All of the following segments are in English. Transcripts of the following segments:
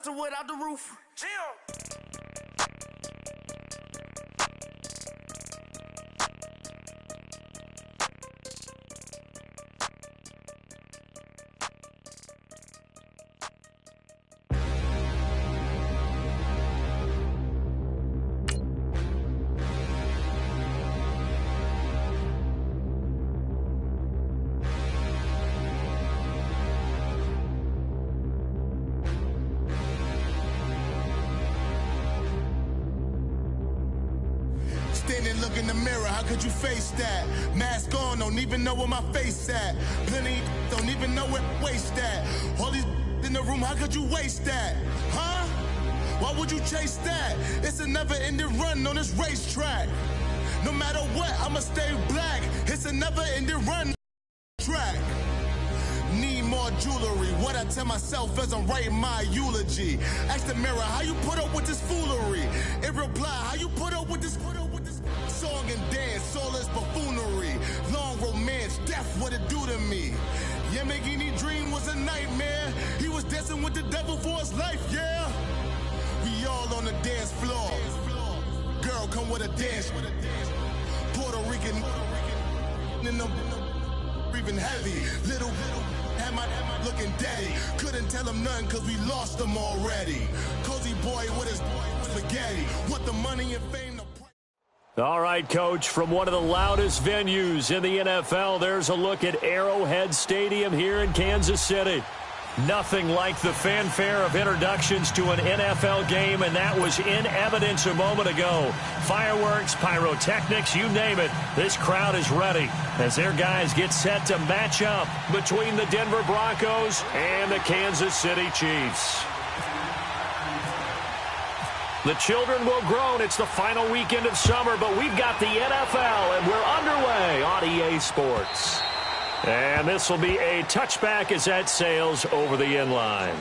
busting wood out the roof. Chill. Standing, look in the mirror, how could you face that? Mask on, don't even know where my face at. Plenty don't even know where waist at. All these in the room, how could you waste that? Huh? Why would you chase that? It's a never-ending run on this racetrack. No matter what, I'ma stay black. It's a never-ending run track. Need more jewelry. What I tell myself as I'm writing my eulogy. Ask the mirror, how you put up with this foolery? It reply, how you put up with this song and dance, soulless buffoonery. Long romance, death, what it do to me? Yamagini dream was a nightmare. He was dancing with the devil for his life, yeah. We all on the dance floor. Girl, come with a dance. Puerto Rican in the breathing heavy. Little had my looking daddy. Couldn't tell him nothing cause we lost him already. Cozy boy with his spaghetti. What the money and fame. All right, Coach, from one of the loudest venues in the NFL, there's a look at Arrowhead Stadium here in Kansas City. Nothing like the fanfare of introductions to an NFL game, and that was in evidence a moment ago. Fireworks, pyrotechnics, you name it. This crowd is ready as their guys get set to match up between the Denver Broncos and the Kansas City Chiefs. The children will groan. It's the final weekend of summer, but we've got the NFL, and we're underway on EA Sports. And this will be a touchback as that sails over the end line.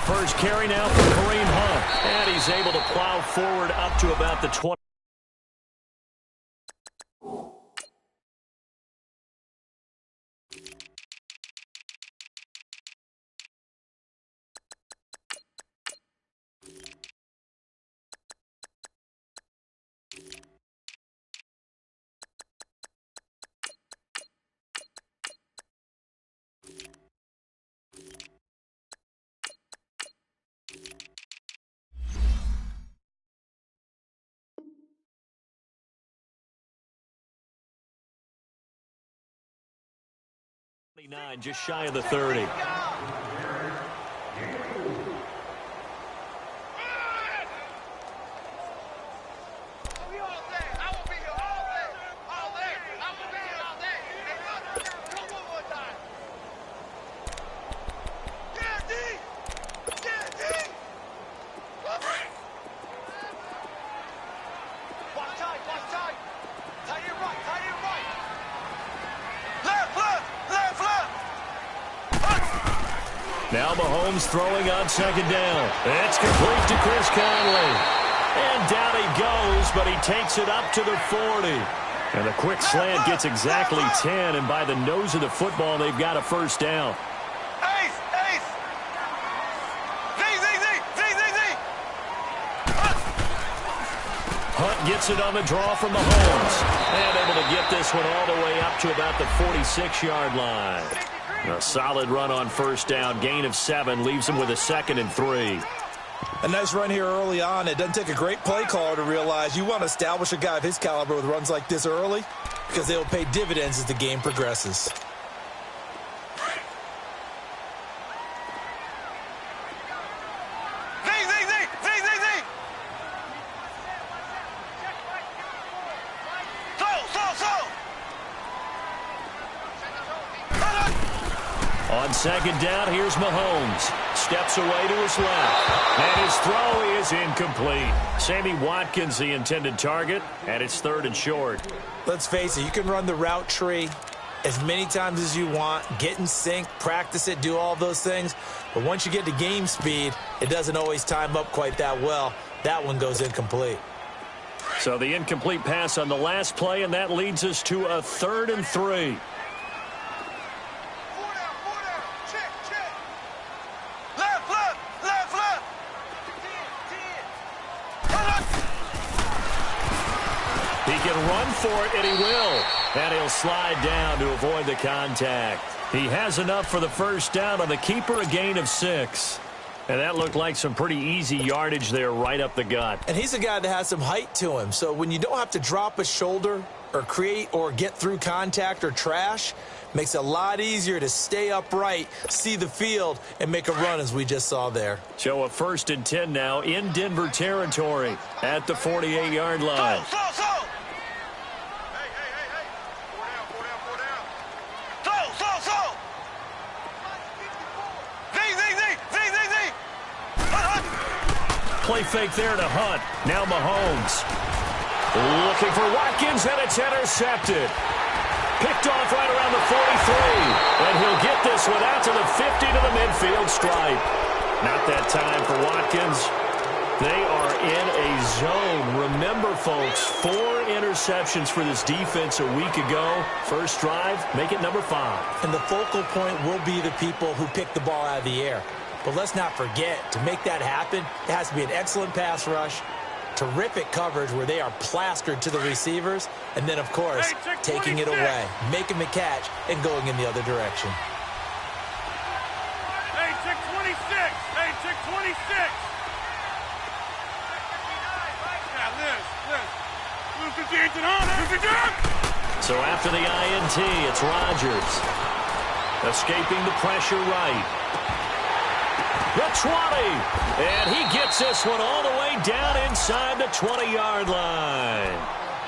First carry now for Kareem Hunt. And he's able to plow forward up to about the 20. Just shy of the 30. Now Mahomes throwing on second down. It's complete to Chris Conley. And down he goes, but he takes it up to the 40. And the quick slant gets exactly 10, and by the nose of the football, they've got a first down. Hunt gets it on the draw from Mahomes. And able to get this one all the way up to about the 46-yard line. A solid run on first down. Gain of 7 leaves him with a 2nd and 3. A nice run here early on. It doesn't take a great play caller to realize you want to establish a guy of his caliber with runs like this early. because they will pay dividends as the game progresses. On second down, here's Mahomes. Steps away to his left. And his throw is incomplete. Sammy Watkins, the intended target, and it's 3rd and short. Let's face it, you can run the route tree as many times as you want, get in sync, practice it, do all those things. But once you get to game speed, it doesn't always time up quite that well. That one goes incomplete. So the incomplete pass on the last play, and that leads us to a 3rd and 3. He can run for it, and he will. And he'll slide down to avoid the contact. He has enough for the first down on the keeper, a gain of 6. And that looked like some pretty easy yardage there right up the gut. And he's a guy that has some height to him. So when you don't have to drop a shoulder or create or get through contact or trash, makes it a lot easier to stay upright, see the field, and make a run as we just saw there. So a 1st and 10 now in Denver territory at the 48-yard line. Play fake there to Hunt. Now Mahomes. Looking for Watkins, and it's intercepted. Picked off right around the 43. And he'll get this one out to the 50 to the midfield stripe. Not that time for Watkins. They are in a zone. Remember, folks, 4 interceptions for this defense a week ago. First drive, make it number 5. And the focal point will be the people who pick the ball out of the air. But let's not forget, to make that happen, it has to be an excellent pass rush, terrific coverage where they are plastered to the receivers, and then, of course, taking it away, making the catch, and going in the other direction. Hey, check 26. Hey, check 26. Yeah, Liz. Lose the engine on it. So after the INT, it's Rodgers. Escaping the pressure right. The 20, and he gets this one all the way down inside the 20-yard line.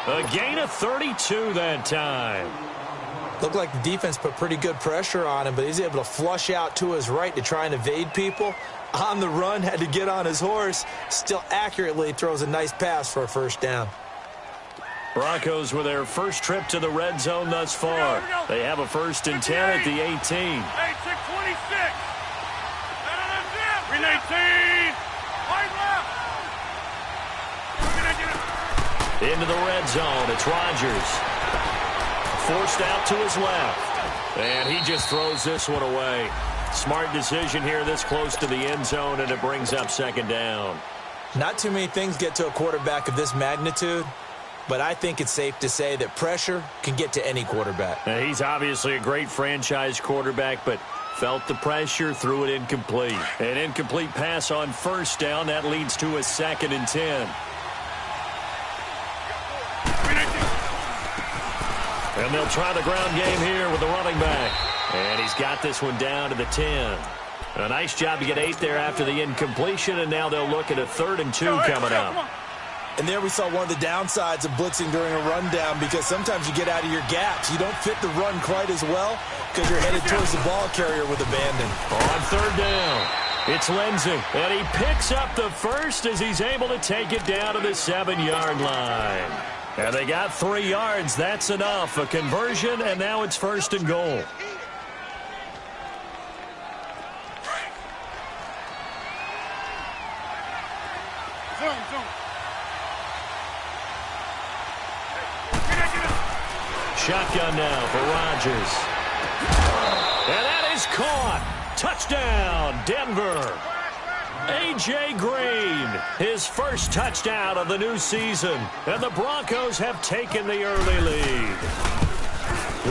A gain of 32 that time. Looked like the defense put pretty good pressure on him, but he's able to flush out to his right to try and evade people. On the run, had to get on his horse. Still accurately throws a nice pass for a first down. Broncos with their first trip to the red zone thus far. They have a 1st and 10 at the 18. Hey, check 26. Green 18. Wide left. Into the red zone. It's Rodgers. Forced out to his left. And he just throws this one away. Smart decision here this close to the end zone, and it brings up 2nd down. Not too many things get to a quarterback of this magnitude, but I think it's safe to say that pressure can get to any quarterback. Now, he's obviously a great franchise quarterback, but felt the pressure, threw it incomplete. An incomplete pass on 1st down. That leads to a 2nd and 10. And they'll try the ground game here with the running back. And he's got this one down to the 10. A nice job to get 8 there after the incompletion, and now they'll look at a 3rd and 2 coming up. And there we saw one of the downsides of blitzing during a rundown, because sometimes you get out of your gaps. You don't fit the run quite as well because you're headed towards the ball carrier with abandon. On 3rd down, it's Lindsey. And he picks up the first as he's able to take it down to the 7-yard line. And they got 3 yards. That's enough. A conversion, and now it's 1st and goal. Zoom. Shotgun now for Rodgers. And that is caught. Touchdown, Denver. A.J. Green, his first touchdown of the new season. And the Broncos have taken the early lead.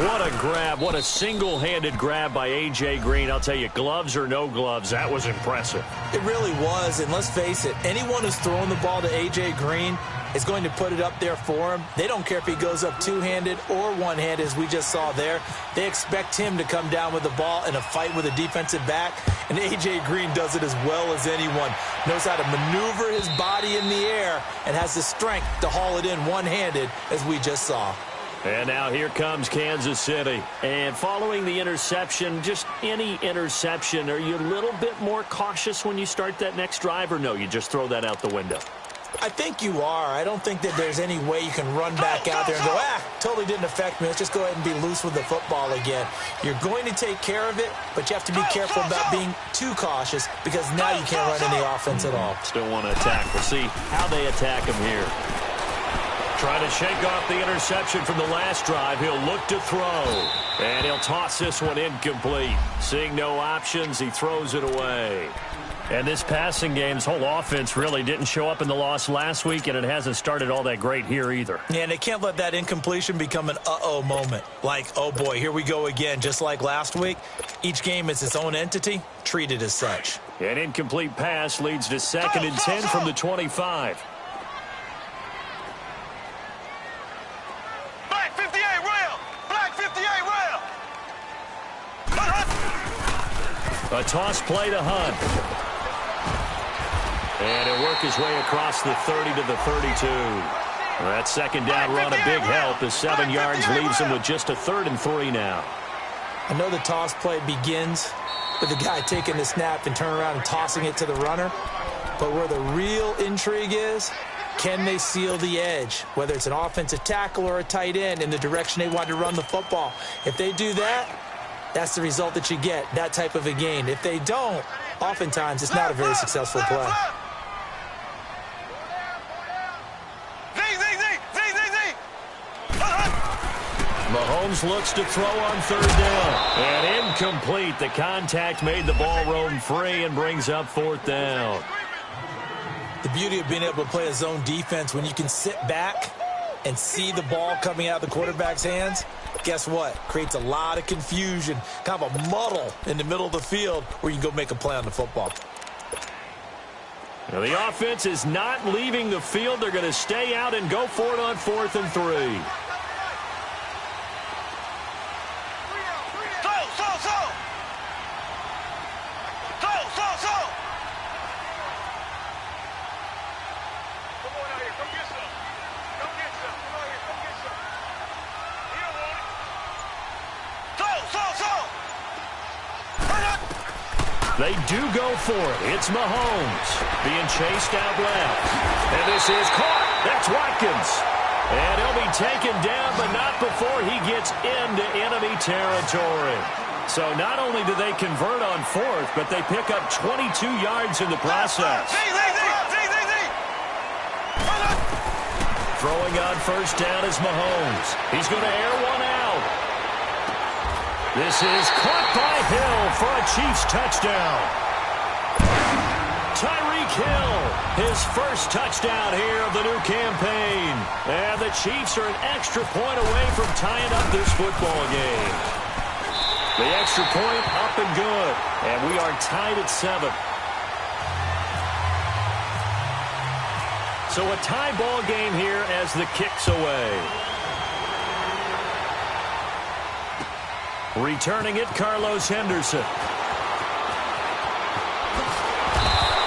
What a grab. What a single-handed grab by A.J. Green. I'll tell you, gloves or no gloves, that was impressive. It really was, and let's face it, anyone who's throwing the ball to A.J. Green is going to put it up there for him. They don't care if he goes up two-handed or one-handed, as we just saw there. They expect him to come down with the ball in a fight with a defensive back, and A.J. Green does it as well as anyone. Knows how to maneuver his body in the air and has the strength to haul it in one-handed, as we just saw. And now here comes Kansas City. And following the interception, just any interception, are you a little bit more cautious when you start that next drive, or no, you just throw that out the window? I think you are. I don't think that there's any way you can run back out there and go, totally didn't affect me. Let's just go ahead and be loose with the football again. You're going to take care of it, but you have to be careful about being too cautious because now you can't run any offense at all. Still want to attack. We'll see how they attack him here. Trying to shake off the interception from the last drive. He'll look to throw. And he'll toss this one incomplete. Seeing no options, he throws it away. And this passing game's whole offense really didn't show up in the loss last week, and it hasn't started all that great here either. Yeah, and they can't let that incompletion become an uh-oh moment. Like, oh boy, here we go again, just like last week. Each game is its own entity, treated as such. An incomplete pass leads to 2nd and 10 from the 25. A toss play to Hunt. And he'll work his way across the 30 to the 32. That second down run, a big help as 7 yards leaves him with just a 3rd and 3 now. I know the toss play begins with the guy taking the snap and turning around and tossing it to the runner. But where the real intrigue is, can they seal the edge? Whether it's an offensive tackle or a tight end in the direction they want to run the football. If they do that, that's the result that you get, that type of a gain. If they don't, oftentimes it's not a very successful play. Mahomes looks to throw on 3rd down. And incomplete. The contact made the ball roam free and brings up 4th down. The beauty of being able to play a zone defense when you can sit back and see the ball coming out of the quarterback's hands, guess what? Creates a lot of confusion, kind of a muddle in the middle of the field where you can go make a play on the football. Now the offense is not leaving the field. They're going to stay out and go for it on 4th and 3. They do go for it. It's Mahomes being chased out left. And this is caught. That's Watkins. And he'll be taken down, but not before he gets into enemy territory. So not only do they convert on 4th, but they pick up 22 yards in the process. Throwing on 1st down is Mahomes. He's going to air one out. This is caught by Hill for a Chiefs touchdown. Tyreek Hill, his first touchdown here of the new campaign. And the Chiefs are an extra point away from tying up this football game. The extra point up and good. And we are tied at 7. So a tie ball game here as the kick's away. Returning it, Carlos Henderson.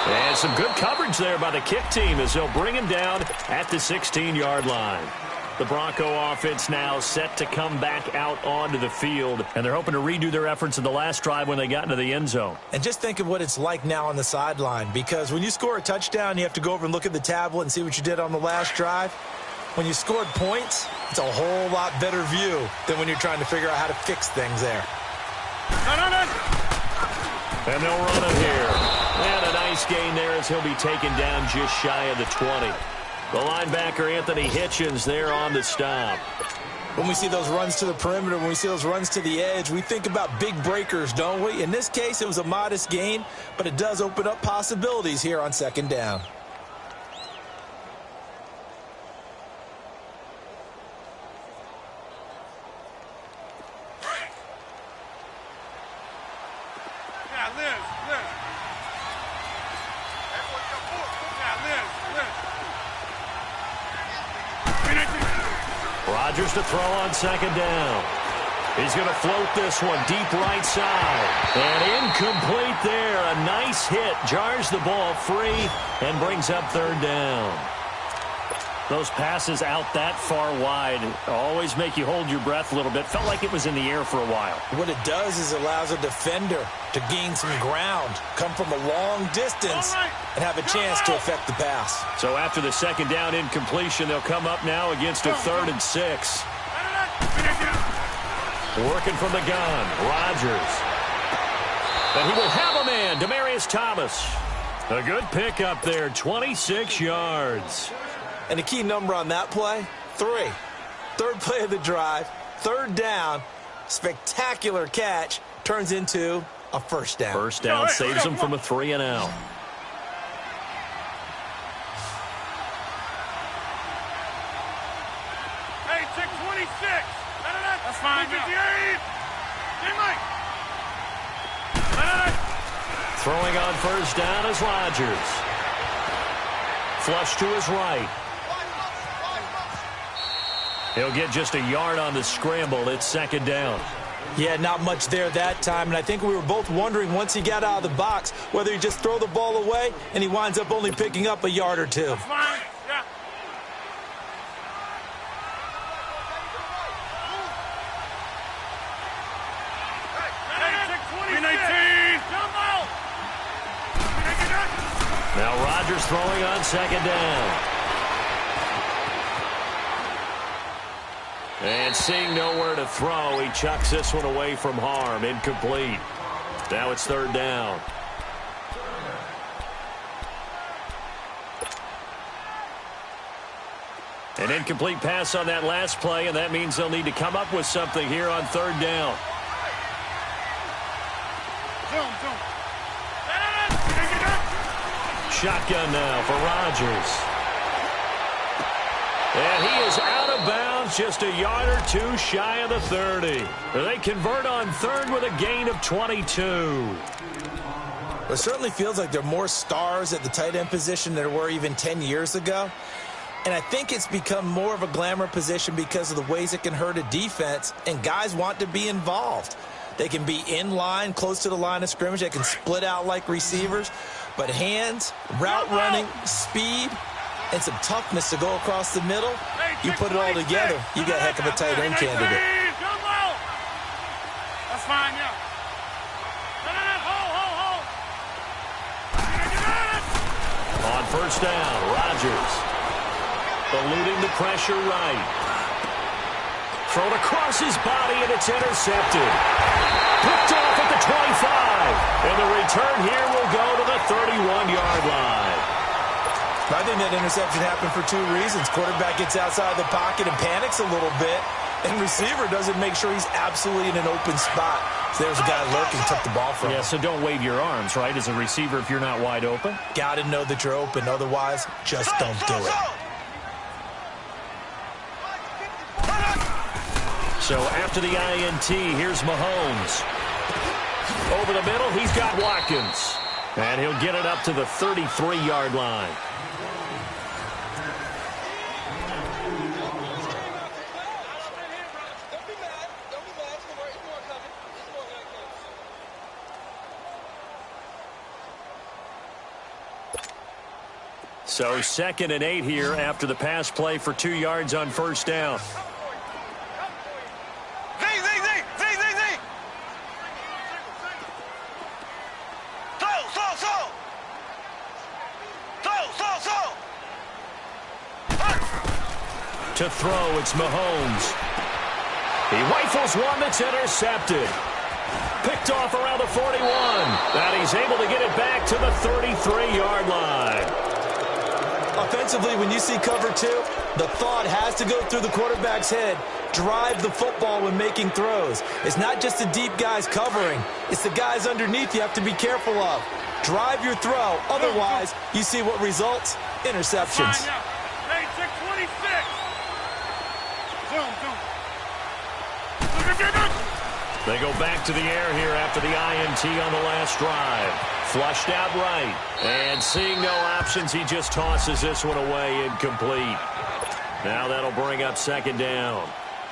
And some good coverage there by the kick team as they'll bring him down at the 16-yard line. The Bronco offense now set to come back out onto the field, and they're hoping to redo their efforts in the last drive when they got into the end zone. And just think of what it's like now on the sideline, because when you score a touchdown, you have to go over and look at the tablet and see what you did on the last drive. When you scored points, it's a whole lot better view than when you're trying to figure out how to fix things there. And they'll run it here. And a nice gain there as he'll be taken down just shy of the 20. The linebacker, Anthony Hitchens, there on the stop. When we see those runs to the perimeter, when we see those runs to the edge, we think about big breakers, don't we? In this case, it was a modest gain, but it does open up possibilities here on 2nd down. Rodgers to throw on second down. He's going to float this one deep right side. And incomplete there. A nice hit. Jars the ball free and brings up third down. Those passes out that far wide always make you hold your breath a little bit. Felt like it was in the air for a while. What it does is allows a defender to gain some ground, come from a long distance, and have a chance to affect the pass. So after the second down incompletion, they'll come up now against a 3rd and 6. Working from the gun, Rodgers. And he will have a man, Demaryius Thomas. A good pickup there, 26 yards. And the key number on that play, 3. Third play of the drive, third down, spectacular catch, turns into a first down. First down saves them from a 3 and out. Hey, check 26. That's fine. 58. Throwing on first down is Rodgers. Flush to his right. He'll get just a yard on the scramble. It's second down. Yeah, not much there that time, and I think we were both wondering once he got out of the box whether he just throw the ball away and he winds up only picking up a yard or 2. Fine. Yeah. Hey, check 26. Jump out. Now Rodgers throwing on second down. And seeing nowhere to throw, he chucks this one away from harm. Incomplete. Now it's third down. An incomplete pass on that last play, and that means they'll need to come up with something here on third down. Shotgun now for Rodgers. And he is out of bounds, just a yard or 2 shy of the 30. They convert on third with a gain of 22. It certainly feels like there are more stars at the tight end position than there were even 10 years ago. And I think it's become more of a glamour position because of the ways it can hurt a defense, and guys want to be involved. They can be in line, close to the line of scrimmage. They can split out like receivers. But hands, route running, speed, and some toughness to go across the middle, you put it all together, you got a heck of a tight end candidate. That's fine, yeah. On first down, Rodgers eluding the pressure right. Thrown across his body, and it's intercepted. Picked off at the 25. And the return here will go to the 31-yard line. I think that interception happened for 2 reasons. Quarterback gets outside the pocket and panics a little bit, and receiver doesn't make sure he's absolutely in an open spot. So there's a guy lurking, took the ball from him. Yeah, so don't wave your arms, right, as a receiver if you're not wide open. Got to know that you're open. Otherwise, just don't do it. So after the INT, here's Mahomes. Over the middle, he's got Watkins. And he'll get it up to the 33-yard line. So 2nd and 8 here after the pass play for 2 yards on first down. To throw, it's Mahomes. He rifles one that's intercepted. Picked off around the 41. And he's able to get it back to the 33-yard line. Offensively, when you see cover 2, the thought has to go through the quarterback's head. Drive the football when making throws. It's not just the deep guys covering. It's the guys underneath you have to be careful of. Drive your throw. Otherwise, you see what results? Interceptions. Hey, check 26. They go back to the air here after the INT on the last drive. Flushed out right. And seeing no options, he just tosses this one away incomplete. Now that'll bring up second down.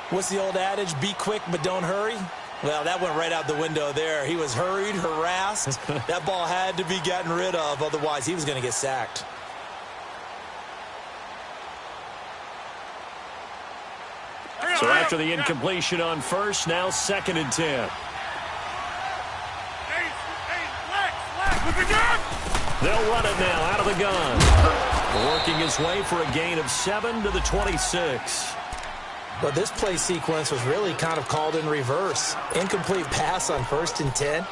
What's the old adage? Be quick, but don't hurry. Well, that went right out the window there. He was hurried, harassed. That ball had to be gotten rid of. Otherwise, he was going to get sacked. So after the incompletion on first, now 2nd and 10. They'll run it now out of the gun. Working his way for a gain of 7 to the 26. But this play sequence was really kind of called in reverse. Incomplete pass on 1st and 10.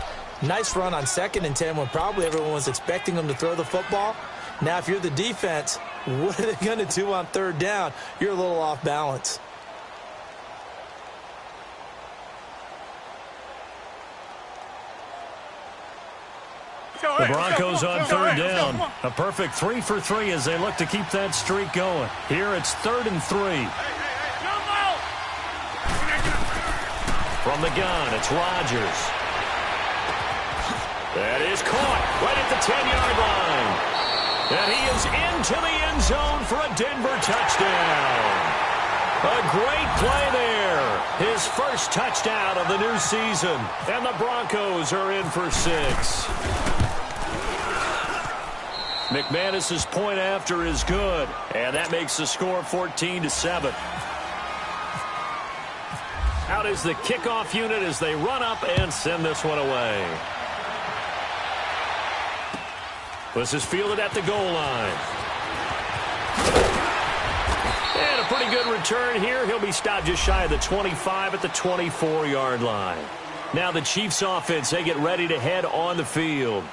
Nice run on 2nd and 10 when probably everyone was expecting him to throw the football. Now, if you're the defense, what are they going to do on 3rd down? You're a little off balance. The Broncos on 3rd down. A perfect 3 for 3 as they look to keep that streak going. Here it's 3rd and 3. From the gun, it's Rodgers. That is caught right at the 10-yard line. And he is into the end zone for a Denver touchdown. A great play there. His first touchdown of the new season. And the Broncos are in for 6. McManus's point after is good. And that makes the score 14-7. Out is the kickoff unit as they run up and send this one away. This is fielded at the goal line. And a pretty good return here. He'll be stopped just shy of the 25 at the 24-yard line. Now the Chiefs offense, they get ready to head on the field.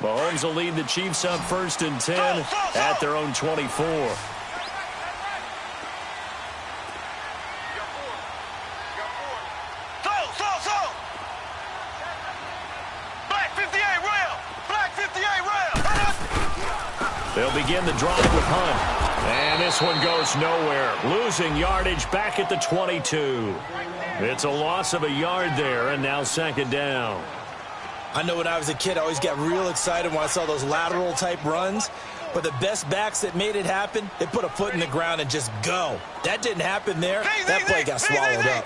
Mahomes will lead the Chiefs up 1st and 10 at their own 24. They'll begin the drive with Hunt. And this one goes nowhere. Losing yardage back at the 22. It's a loss of a yard there, and now 2nd down. I know when I was a kid, I always got real excited when I saw those lateral-type runs. But the best backs that made it happen, they put a foot in the ground and just go. That didn't happen there. That play got swallowed up.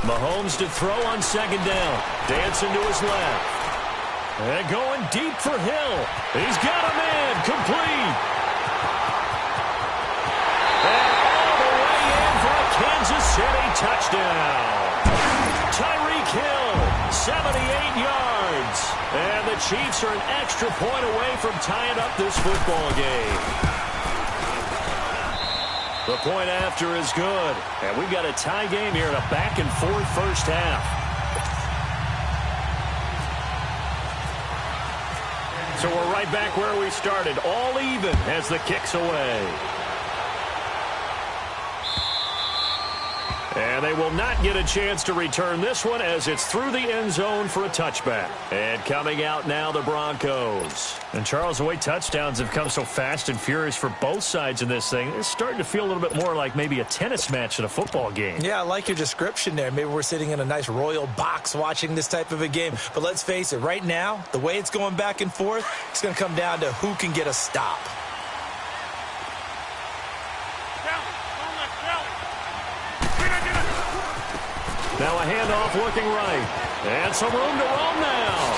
Mahomes to throw on 2nd down. Dancing to his left. And going deep for Hill. He's got a man. Complete. Kansas City touchdown. Tyreek Hill, 78 yards. And the Chiefs are an extra point away from tying up this football game. The point after is good. And we've got a tie game here in a back-and-forth first half. So we're right back where we started. All even as the kick's away. And they will not get a chance to return this one as it's through the end zone for a touchback. And coming out now, the Broncos. And, Charles, the way touchdowns have come so fast and furious for both sides in this thing, it's starting to feel a little bit more like maybe a tennis match in a football game. Yeah, I like your description there. Maybe we're sitting in a nice royal box watching this type of a game. But let's face it, right now, the way it's going back and forth, it's going to come down to who can get a stop. Now a handoff looking right. And some room to roam now.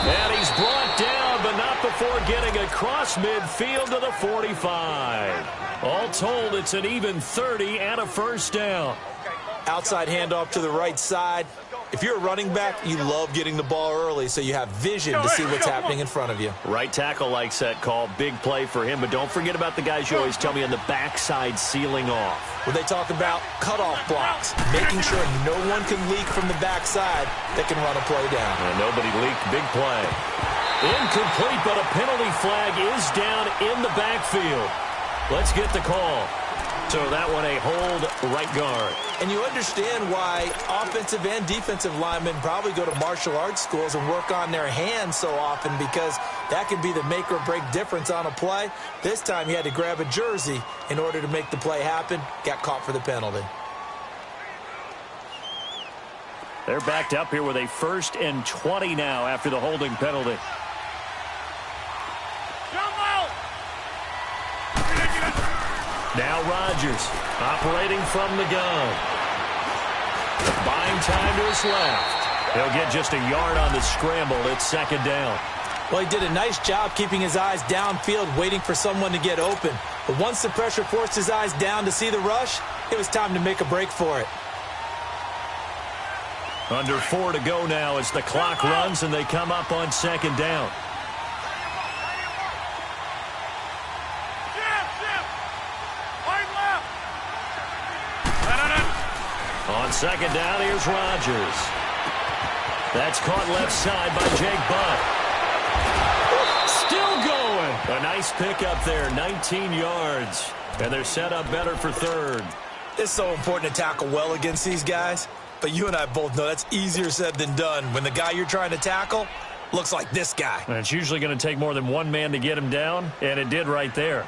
And he's brought down, but not before getting across midfield to the 45. All told, it's an even 30 and a first down. Outside handoff to the right side. If you're a running back, you love getting the ball early so you have vision to see what's happening in front of you. Right tackle likes that call. Big play for him. But don't forget about the guys you always tell me on the backside sealing off. When they talk about cutoff blocks, making sure no one can leak from the backside that can run a play down. And nobody leaked. Big play. Incomplete, but a penalty flag is down in the backfield. Let's get the call. So that one a hold right guard. And you understand why offensive and defensive linemen probably go to martial arts schools and work on their hands so often, because that can be the make or break difference on a play. This time he had to grab a jersey in order to make the play happen. Got caught for the penalty. They're backed up here with a 1st and 20 now after the holding penalty. Now Rodgers operating from the gun. Buying time to his left. He'll get just a yard on the scramble. It's 2nd down. Well, he did a nice job keeping his eyes downfield, waiting for someone to get open. But once the pressure forced his eyes down to see the rush, it was time to make a break for it. Under 4 to go now as the clock runs and they come up on 2nd down. On 2nd down, here's Rodgers. That's caught left side by Jake Butt. Still going. A nice pickup there, 19 yards. And they're set up better for 3rd. It's so important to tackle well against these guys. But you and I both know that's easier said than done when the guy you're trying to tackle looks like this guy. And it's usually going to take more than one man to get him down, and it did right there.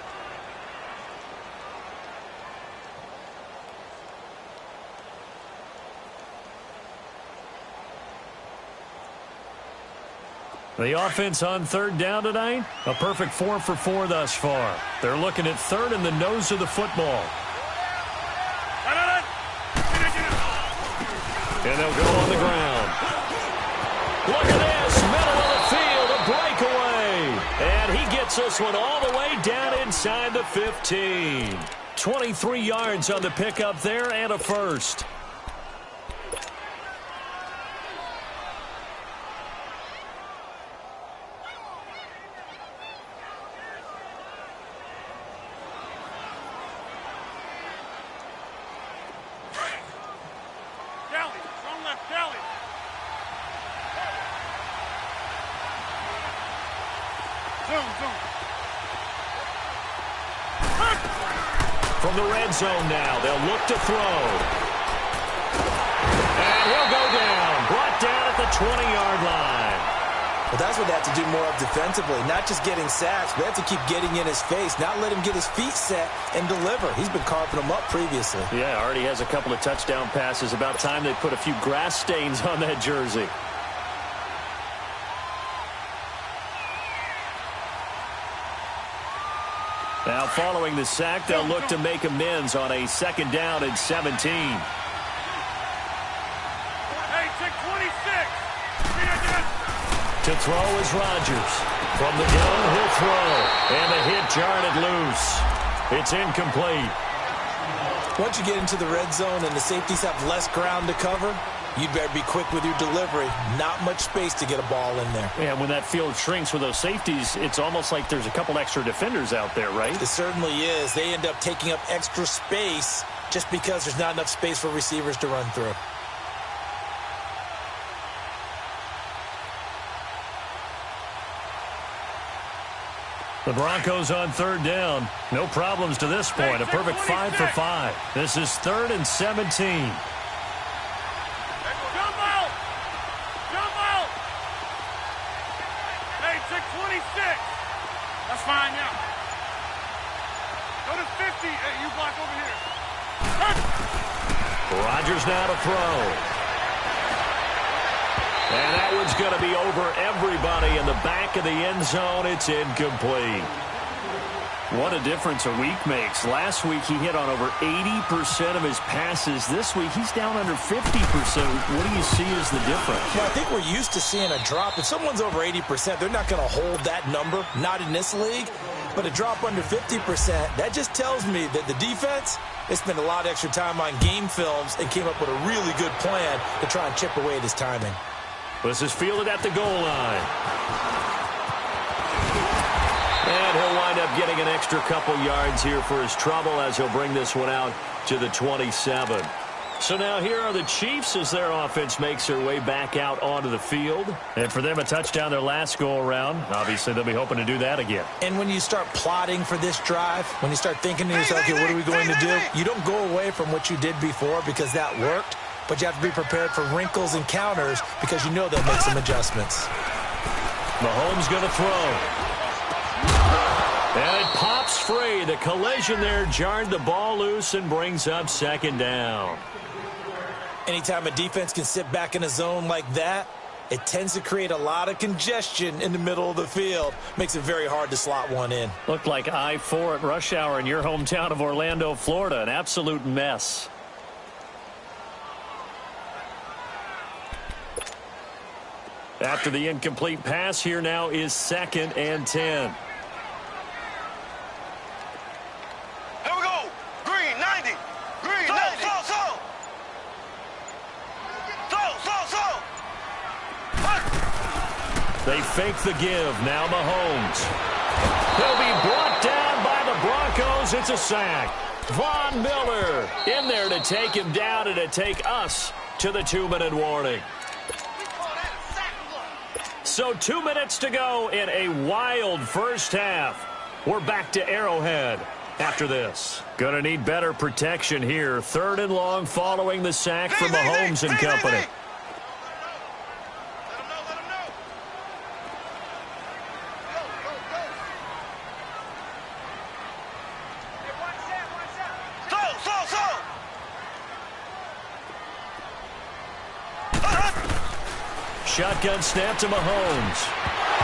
The offense on 3rd down tonight, a perfect 4 for 4 thus far. They're looking at 3rd in the nose of the football. And they'll go on the ground. Look at this, middle of the field, a breakaway. And he gets this one all the way down inside the 15. 23 yards on the pickup there and a 1st. From the red zone now, they'll look to throw. And he'll go down, brought down at the 20-yard line. Well, that's what they have to do more of defensively, not just getting sacks, but they have to keep getting in his face, not let him get his feet set and deliver. He's been carving them up previously. Yeah, already has a couple of touchdown passes. About time they put a few grass stains on that jersey. Now, following the sack, they'll look to make amends on a 2nd down and 17. Hey, take 26. To throw is Rodgers. From the gun, he'll throw. And the hit jarred it loose. It's incomplete. Once you get into the red zone and the safeties have less ground to cover, you'd better be quick with your delivery. Not much space to get a ball in there. Yeah, when that field shrinks with those safeties, it's almost like there's a couple extra defenders out there, right? It certainly is. They end up taking up extra space just because there's not enough space for receivers to run through. The Broncos on 3rd down. No problems to this point. A perfect 5 for 5. This is 3rd and 17. Jump out! Jump out! Hey, take 26. That's fine, yeah. Go to 50. Hey, you block over here. Rodgers now to throw. And that one's going to be over everybody in the back of the end zone. It's incomplete. What a difference a week makes. Last week he hit on over 80% of his passes. This week he's down under 50%. What do you see as the difference? Well, I think we're used to seeing a drop. If someone's over 80%, they're not going to hold that number, not in this league. But a drop under 50%, that just tells me that the defense, they spent a lot of extra time on game films and came up with a really good plan to try and chip away at his timing. This is fielded at the goal line. And he'll wind up getting an extra couple yards here for his trouble as he'll bring this one out to the 27. So now here are the Chiefs as their offense makes their way back out onto the field. And for them, a touchdown their last go-around. Obviously, they'll be hoping to do that again. And when you start plotting for this drive, when you start thinking to yourself, okay, what are we going to do? You don't go away from what you did before because that worked, but you have to be prepared for wrinkles and counters because you know they'll make some adjustments. Mahomes going to throw. And it pops free. The collision there jarred the ball loose and brings up second down. Anytime a defense can sit back in a zone like that, it tends to create a lot of congestion in the middle of the field. Makes it very hard to slot one in. Looked like I-4 at rush hour in your hometown of Orlando, Florida. An absolute mess. After the incomplete pass, here now is 2nd and 10. They fake the give. Now Mahomes. He'll be brought down by the Broncos. It's a sack. Von Miller in there to take him down and to take us to the 2-minute warning. So 2 minutes to go in a wild first half. We're back to Arrowhead after this. Going to need better protection here. 3rd and long following the sack from Mahomes and company. Shotgun snap to Mahomes.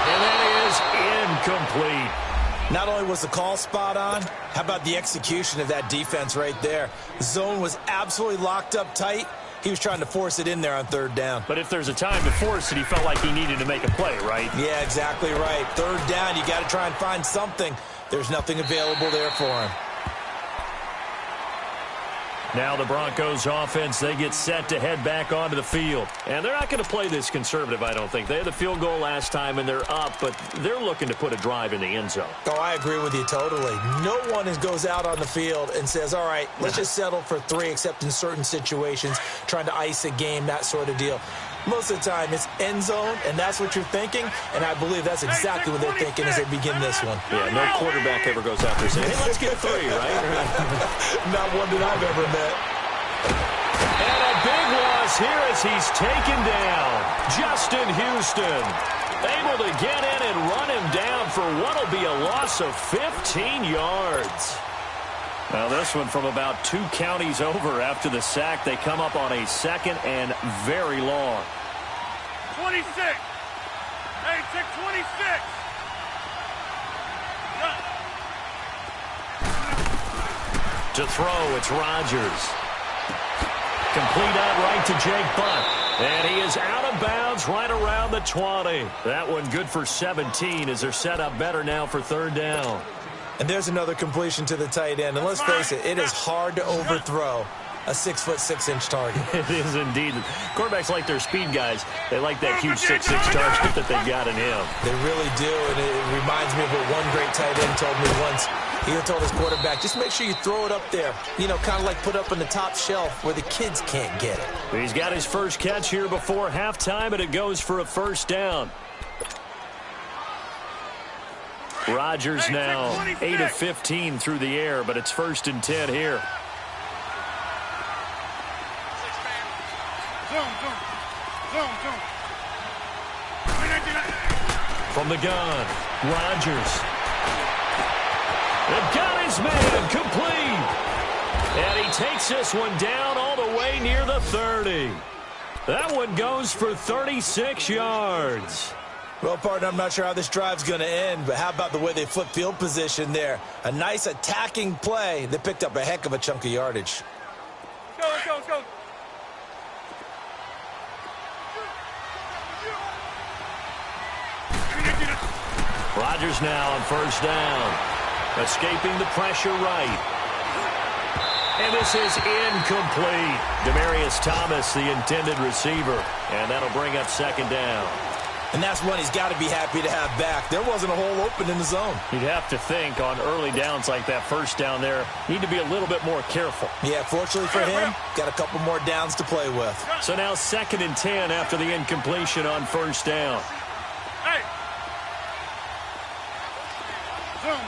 And that is incomplete. Not only was the call spot on, how about the execution of that defense right there? The zone was absolutely locked up tight. He was trying to force it in there on 3rd down. But if there's a time to force it, he felt like he needed to make a play, right? Yeah, exactly right. 3rd down, you got to try and find something. There's nothing available there for him. Now the Broncos offense, they get set to head back onto the field. And they're not going to play this conservative, I don't think. They had the field goal last time, and they're up, but they're looking to put a drive in the end zone. Oh, I agree with you totally. No one goes out on the field and says, all right, let's just settle for 3, except in certain situations, trying to ice a game, that sort of deal. Most of the time, it's end zone, and that's what you're thinking, and I believe that's exactly what they're thinking as they begin this one. Yeah, no quarterback ever goes out there saying, hey, let's get 3, right? Not one that I've ever met. And a big loss here as he's taken down. Justin Houston able to get in and run him down for what will be a loss of 15 yards. Now this one from about 2 counties over after the sack. They come up on a 2nd and very long. 26. Hey, check 26. To throw, it's Rodgers. Complete out right to Jake Butt. And he is out of bounds right around the 20. That one good for 17 as they're set up better now for 3rd down. And there's another completion to the tight end. And let's face it, it is hard to overthrow a 6'6" target. It is indeed. Quarterbacks like their speed guys. They like that huge 6'6" target that they got in him. They really do, and it reminds me of what one great tight end told me once. He told his quarterback, just make sure you throw it up there. You know, kind of like put up on the top shelf where the kids can't get it. He's got his first catch here before halftime, and it goes for a 1st down. Rodgers now 8 of 15 through the air, but it's 1st and 10 here. From the gun, Rodgers. They've got his man complete. And he takes this one down all the way near the 30. That one goes for 36 yards. Well, partner, I'm not sure how this drive's going to end, but how about the way they flip field position there? A nice attacking play that picked up a heck of a chunk of yardage. Let's go, let's go. Rodgers now on 1st down. Escaping the pressure right. And this is incomplete. Demaryius Thomas, the intended receiver. And that'll bring up 2nd down. And that's one he's got to be happy to have back. There wasn't a hole open in the zone. You'd have to think on early downs like that first down there, need to be a little bit more careful. Yeah, fortunately for him, got a couple more downs to play with. So now 2nd and 10 after the incompletion on first down. Hey. Zoom.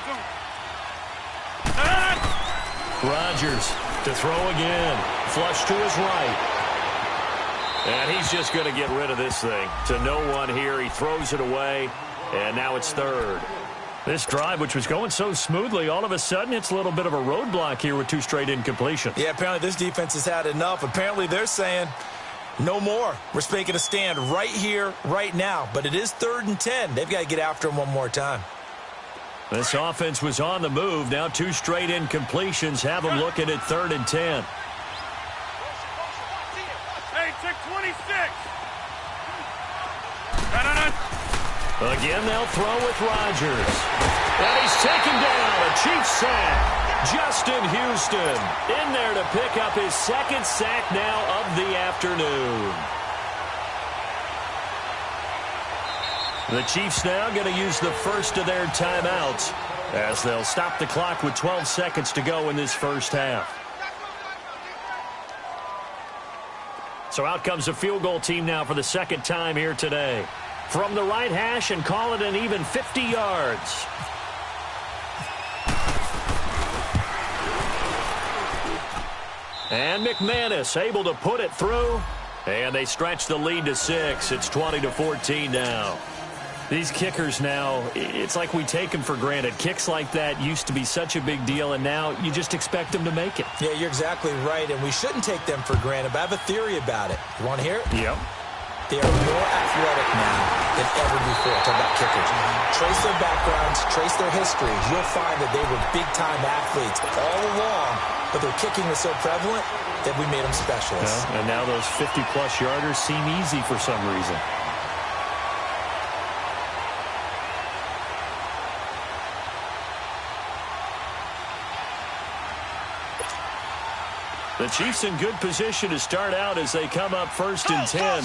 Rodgers to throw again. Flush to his right. And he's just going to get rid of this thing. To no one here. He throws it away. And now it's 3rd. This drive, which was going so smoothly, all of a sudden it's a little bit of a roadblock here with 2 straight incompletions. Yeah, apparently this defense has had enough. Apparently they're saying no more. We're making a stand right here, right now. But it is 3rd and 10. They've got to get after him one more time. This offense was on the move. Now 2 straight incompletions have them looking at 3rd and 10. Hey, check 26. Again, they'll throw with Rodgers. And he's taken down. A Chiefs sack. Justin Houston in there to pick up his 2nd sack now of the afternoon. The Chiefs now going to use the first of their timeouts as they'll stop the clock with 12 seconds to go in this first half. So out comes the field goal team now for the 2nd time here today. From the right hash and call it an even 50 yards. And McManus able to put it through. And they stretch the lead to 6. It's 20-14 now. These kickers now, it's like we take them for granted. Kicks like that used to be such a big deal, and now you just expect them to make it. Yeah, you're exactly right, and we shouldn't take them for granted, but I have a theory about it. You want to hear it? Yep. They are more athletic now than ever before. Talk about kickers. Trace their backgrounds, trace their histories. You'll find that they were big-time athletes all along, but their kicking was so prevalent that we made them specialists. Yeah, and now those 50-plus yarders seem easy for some reason. The Chiefs in good position to start out as they come up 1st and 10.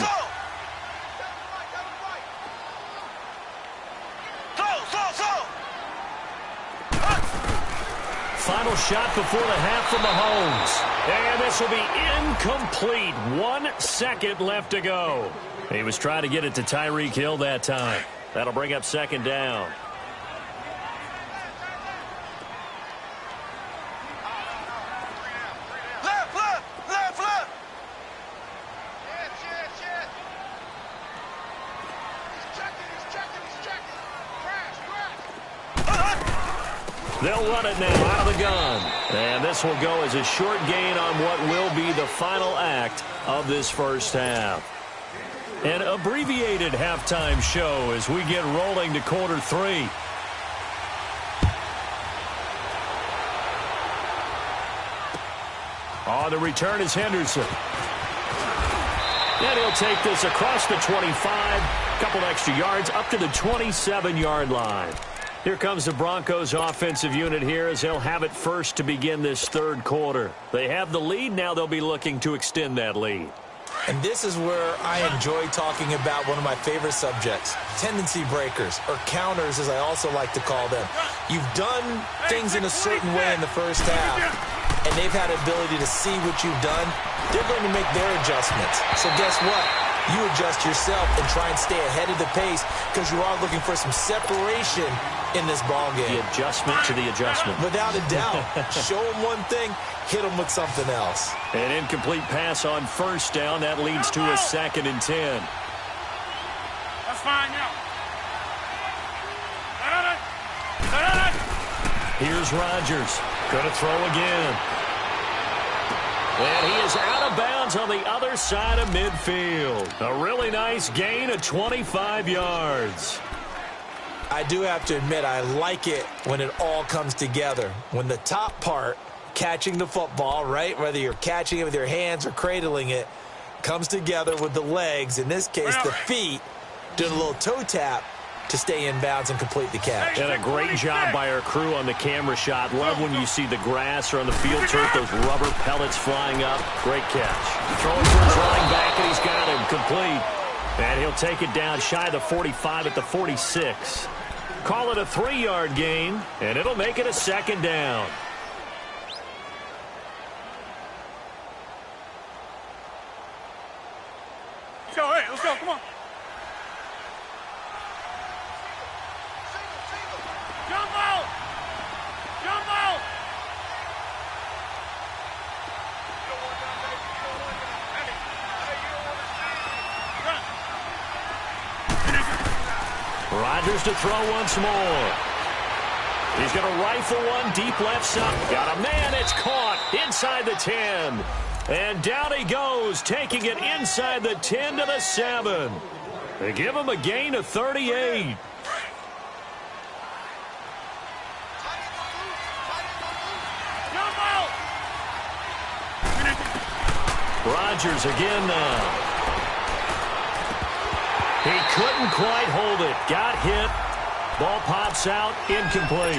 Final shot before the half from Mahomes. And this will be incomplete. 1 second left to go. He was trying to get it to Tyreek Hill that time. That'll bring up 2nd down. They'll run it now out of the gun. And this will go as a short gain on what will be the final act of this first half. An abbreviated halftime show as we get rolling to quarter 3. On the return is Henderson. And he'll take this across the 25. A couple extra yards up to the 27-yard line. Here comes the Broncos offensive unit here as they'll have it first to begin this 3rd quarter. They have the lead. Now they'll be looking to extend that lead. And this is where I enjoy talking about one of my favorite subjects, tendency breakers, or counters as I also like to call them. You've done things in a certain way in the first half, and they've had the ability to see what you've done. They're going to make their adjustments. So guess what? You adjust yourself and try and stay ahead of the pace because you are looking for some separation in this ball game. The adjustment to the adjustment. Without a doubt. Show them one thing, hit them with something else. An incomplete pass on first down. That leads to a 2nd and 10. That's fine now. Here's Rodgers. Going to throw again. And he is out of bounds on the other side of midfield. A really nice gain of 25 yards. I do have to admit, I like it when it all comes together. When the top part, catching the football, right, whether you're catching it with your hands or cradling it, comes together with the legs, in this case the feet, doing a little toe tap to stay in bounds and complete the catch. And a great job by our crew on the camera shot. Love when you see the grass or on the field turf, those rubber pellets flying up. Great catch. Throwing for his running back, and he's got him complete. And he'll take it down shy of the 45 at the 46. Call it a 3-yard gain, and it'll make it a 2nd down. Go, hey, let's go, come on. Jump out! Jump out! Rodgers to throw once more. He's going to rifle one deep left side. Got a man. It's caught inside the 10. And down he goes, taking it inside the 10 to the 7. They give him a gain of 38. Rodgers again now. He couldn't quite hold it. Got hit. Ball pops out. Incomplete.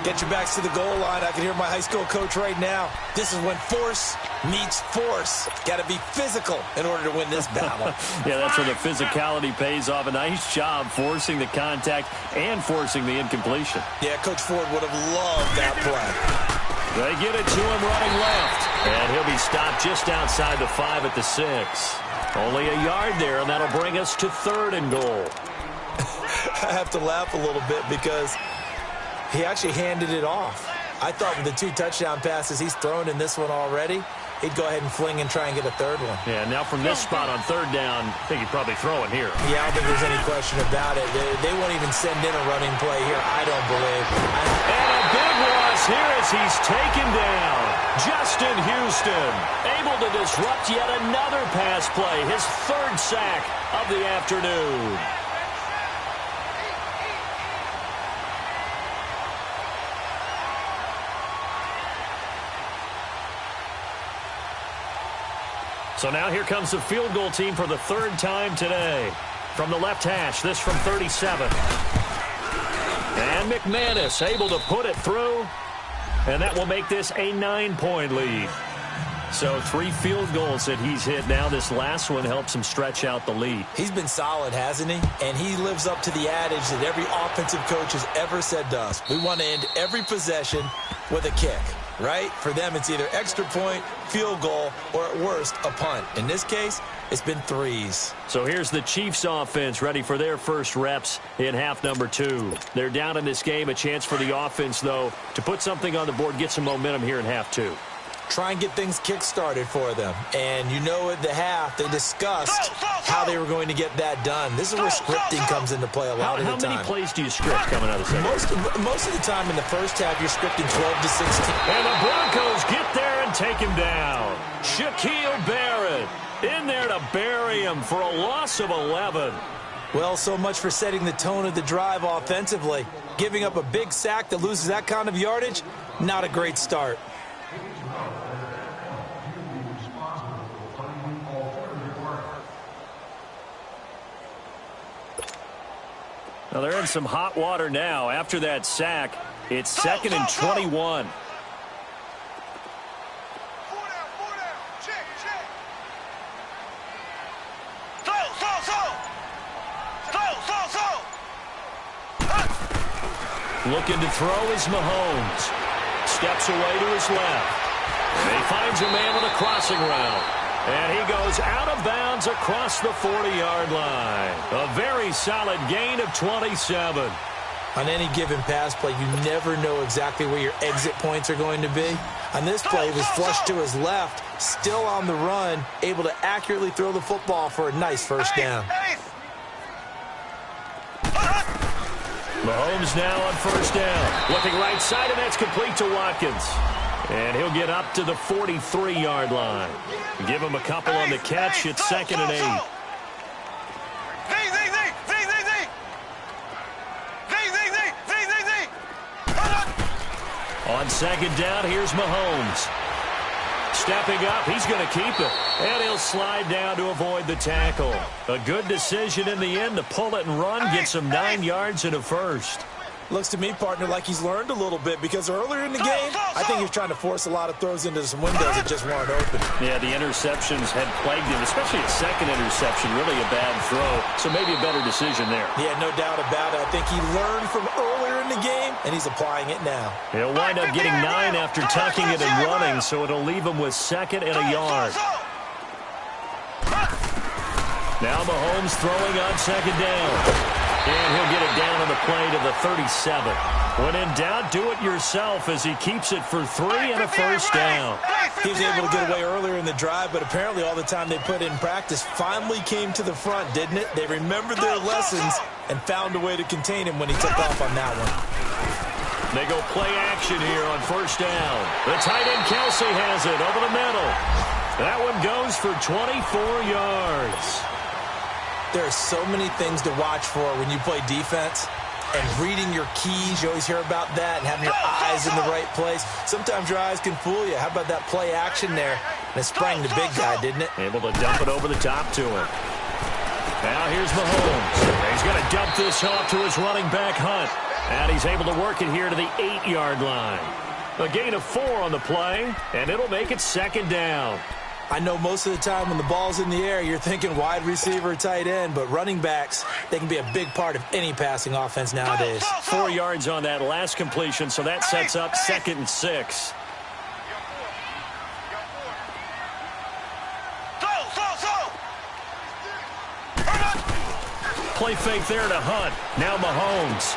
Get your backs to the goal line. I can hear my high school coach right now. This is when force meets force. Got to be physical in order to win this battle. Yeah, that's where the physicality pays off. A nice job forcing the contact and forcing the incompletion. Yeah, Coach Ford would have loved that play. They get it to him running left. And he'll be stopped just outside the 5 at the 6. Only a yard there, and that'll bring us to 3rd and goal. I have to laugh a little bit because he actually handed it off. I thought with the 2 touchdown passes he's thrown in this one already, he'd go ahead and fling and try and get a 3rd one. Yeah, now from this spot on 3rd down, I think he'd probably throw it here. Yeah, I don't think there's any question about it. They won't even send in a running play here, I don't believe. And a big loss here as he's taken down. Justin Houston able to disrupt yet another pass play. His 3rd sack of the afternoon. So now here comes the field goal team for the 3rd time today. From the left hash, this from 37. And McManus able to put it through. And that will make this a 9-point lead. So 3 field goals that he's hit now. This last one helps him stretch out the lead. He's been solid, hasn't he? And he lives up to the adage that every offensive coach has ever said to us. We want to end every possession with a kick, right? For them, it's either extra point, field goal, or at worst, a punt. In this case, it's been 3s. So here's the Chiefs offense ready for their first reps in half number 2. They're down in this game. A chance for the offense, though, to put something on the board, get some momentum here in half 2. Try and get things kick-started for them. And you know at the half, they discussed how they were going to get that done. This is where scripting comes into play a lot of the time. How many plays do you script coming out of the second? Most of the time in the first half, you're scripting 12 to 16. And the Broncos get there and take him down. Shaquille Barrett in there to bury him for a loss of 11. Well, so much for setting the tone of the drive offensively. Giving up a big sack that loses that kind of yardage, not a great start. Now they're in some hot water now. After that sack, it's 2nd and 21. Looking to throw is Mahomes. Steps away to his left. And he finds a man with a crossing route. And he goes out of bounds across the 40-yard line. A very solid gain of 27. On any given pass play, you never know exactly where your exit points are going to be. On this play, he was flushed to his left, still on the run, able to accurately throw the football for a nice first down. Mahomes now on first down. Looking right side, and that's complete to Watkins. And he'll get up to the 43-yard line. Give him a couple on the catch. It's 2nd and 8. On 2nd down, here's Mahomes. Stepping up, he's going to keep it. And he'll slide down to avoid the tackle. A good decision in the end to pull it and run. Gets him 9 yards and a first. Looks to me, partner, like he's learned a little bit because earlier in the game, I think he was trying to force a lot of throws into some windows that just weren't open. Yeah, the interceptions had plagued him, especially his second interception, really a bad throw. So maybe a better decision there. Yeah, no doubt about it. I think he learned from earlier in the game, and he's applying it now. He'll wind up getting 9 after tucking it and running, so it'll leave him with 2nd and a yard. Now Mahomes throwing on 2nd down. And he'll get it down on the play to the 37. When in doubt, do it yourself as he keeps it for 3 and a first down. He was able to get away earlier in the drive, but apparently all the time they put in practice finally came to the front, didn't it? They remembered their lessons and found a way to contain him when he took off on that one. They go play action here on first down. The tight end Kelsey has it over the middle. That one goes for 24 yards. There are so many things to watch for when you play defense, and reading your keys, you always hear about that, and having your eyes in the right place. Sometimes your eyes can fool you. How about that play action there? And it sprang the big guy, didn't it? Able to dump it over the top to him. Now here's Mahomes. He's going to dump this off to his running back, Hunt. And he's able to work it here to the 8-yard line. A gain of 4 on the play, and it'll make it 2nd down. I know most of the time when the ball's in the air, you're thinking wide receiver, tight end, but running backs, they can be a big part of any passing offense nowadays. 4 yards on that last completion, so that sets up 2nd and 6. Play fake there to Hunt. Now Mahomes.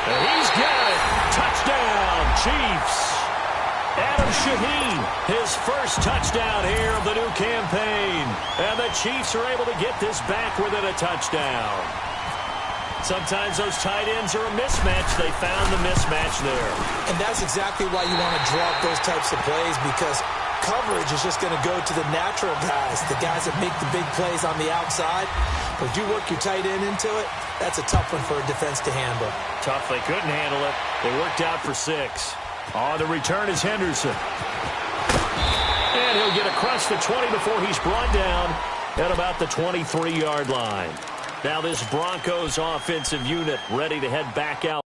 And he's got it. Touchdown, Chiefs. Adam Shaheen, his first touchdown here of the new campaign. And the Chiefs are able to get this back within a touchdown. Sometimes those tight ends are a mismatch. They found the mismatch there. And that's exactly why you want to draw up those types of plays, because coverage is just going to go to the natural guys, the guys that make the big plays on the outside. But if you work your tight end into it, that's a tough one for a defense to handle. Tough. They couldn't handle it. They worked out for 6. On the return is Henderson. And he'll get across the 20 before he's brought down at about the 23-yard line. Now this Broncos offensive unit ready to head back out.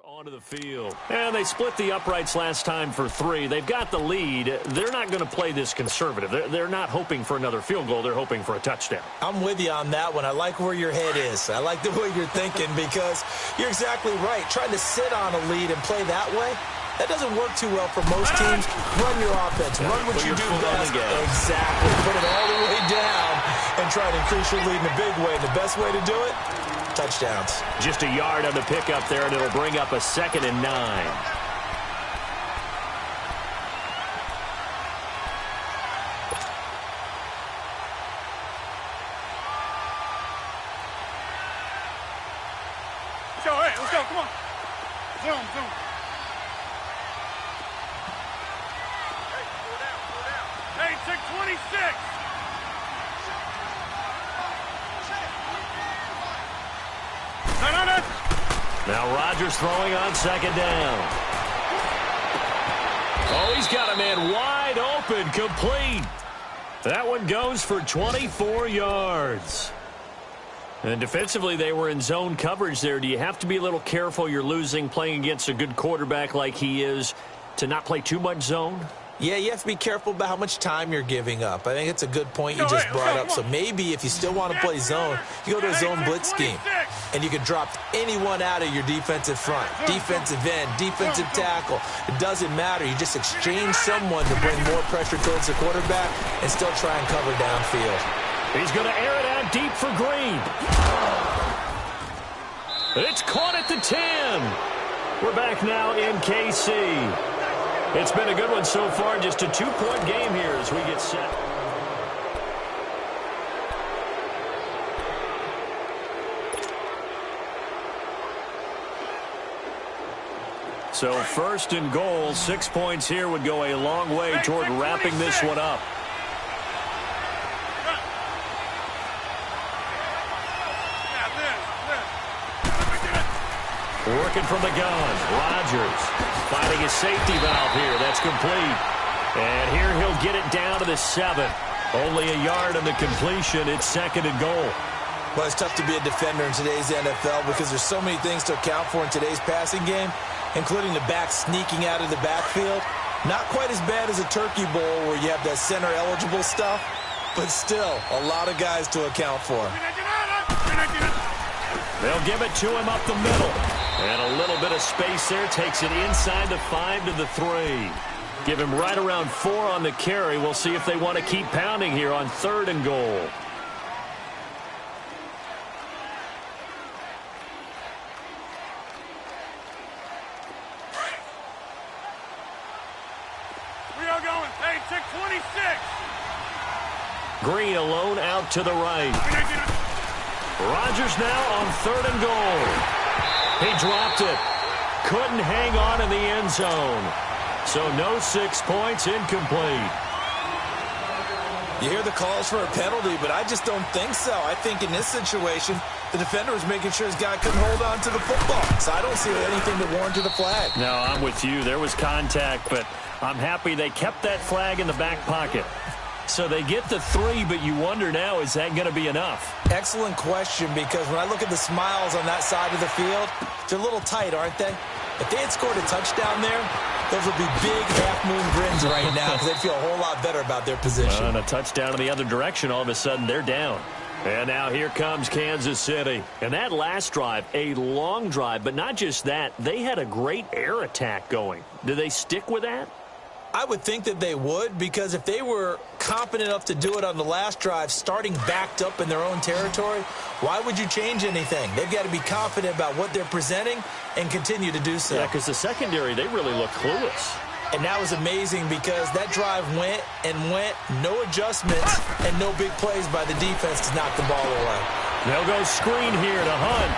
Onto the field. And they split the uprights last time for 3. They've got the lead. They're not going to play this conservative. They're not hoping for another field goal. They're hoping for a touchdown. I'm with you on that one. I like where your head is. I like the way you're thinking, because you're exactly right. Trying to sit on a lead and play that way, that doesn't work too well for most teams. Run your offense. Run what you do best. Exactly. Put it all the way down and try to increase your lead in a big way. And the best way to do it, touchdowns. Just a yard on the pickup there, and it'll bring up a 2nd and 9. Let's go, come on. Zoom. Hey, take 26. Now Rodgers throwing on 2nd down. Oh, he's got a man wide open, complete. That one goes for 24 yards. And defensively, they were in zone coverage there. Do you have to be a little careful? You're losing, playing against a good quarterback like he is, to not play too much zone? Yeah, you have to be careful about how much time you're giving up. I think it's a good point you just brought up. So maybe if you still want to play zone, you go to a zone blitz scheme. And you can drop anyone out of your defensive front. Defensive end, defensive tackle. It doesn't matter. You just exchange someone to bring more pressure towards the quarterback and still try and cover downfield. He's going to air it out deep for Green. It's caught at the 10. We're back now in KC. It's been a good one so far. Just a 2-point game here as we get set. So first and goal, 6 points here would go a long way toward wrapping this one up. Working from the gun, Rodgers finding his safety valve here. That's complete. And here he'll get it down to the 7. Only a yard on the completion. It's 2nd and goal. Well, it's tough to be a defender in today's NFL because there's so many things to account for in today's passing game, including the back sneaking out of the backfield. Not quite as bad as a turkey bowl where you have that center-eligible stuff, but still a lot of guys to account for. They'll give it to him up the middle. And a little bit of space there. Takes it inside the 5 to the 3. Give him right around 4 on the carry. We'll see if they want to keep pounding here on 3rd and goal. We are going. Hey, check 26. Green alone out to the right. Rodgers now on 3rd and goal. He dropped it. Couldn't hang on in the end zone. So no 6 points, incomplete. You hear the calls for a penalty, but I just don't think so. I think in this situation, the defender was making sure his guy couldn't hold on to the football. So I don't see anything that warranted a flag. No, I'm with you. There was contact, but I'm happy they kept that flag in the back pocket. So they get the 3, but you wonder now, is that going to be enough? Excellent question, because when I look at the smiles on that side of the field, they're a little tight, aren't they? If they had scored a touchdown there, those would be big half-moon grins right now because they'd feel a whole lot better about their position. And a touchdown in the other direction, all of a sudden they're down. And now here comes Kansas City. And that last drive, a long drive, but not just that. They had a great air attack going. Do they stick with that? I would think that they would, because if they were competent enough to do it on the last drive, starting backed up in their own territory, why would you change anything? They've got to be confident about what they're presenting and continue to do so. Yeah, because the secondary, they really look clueless. And that was amazing because that drive went, no adjustments, and no big plays by the defense to knock the ball away. They'll go screen here to Hunt.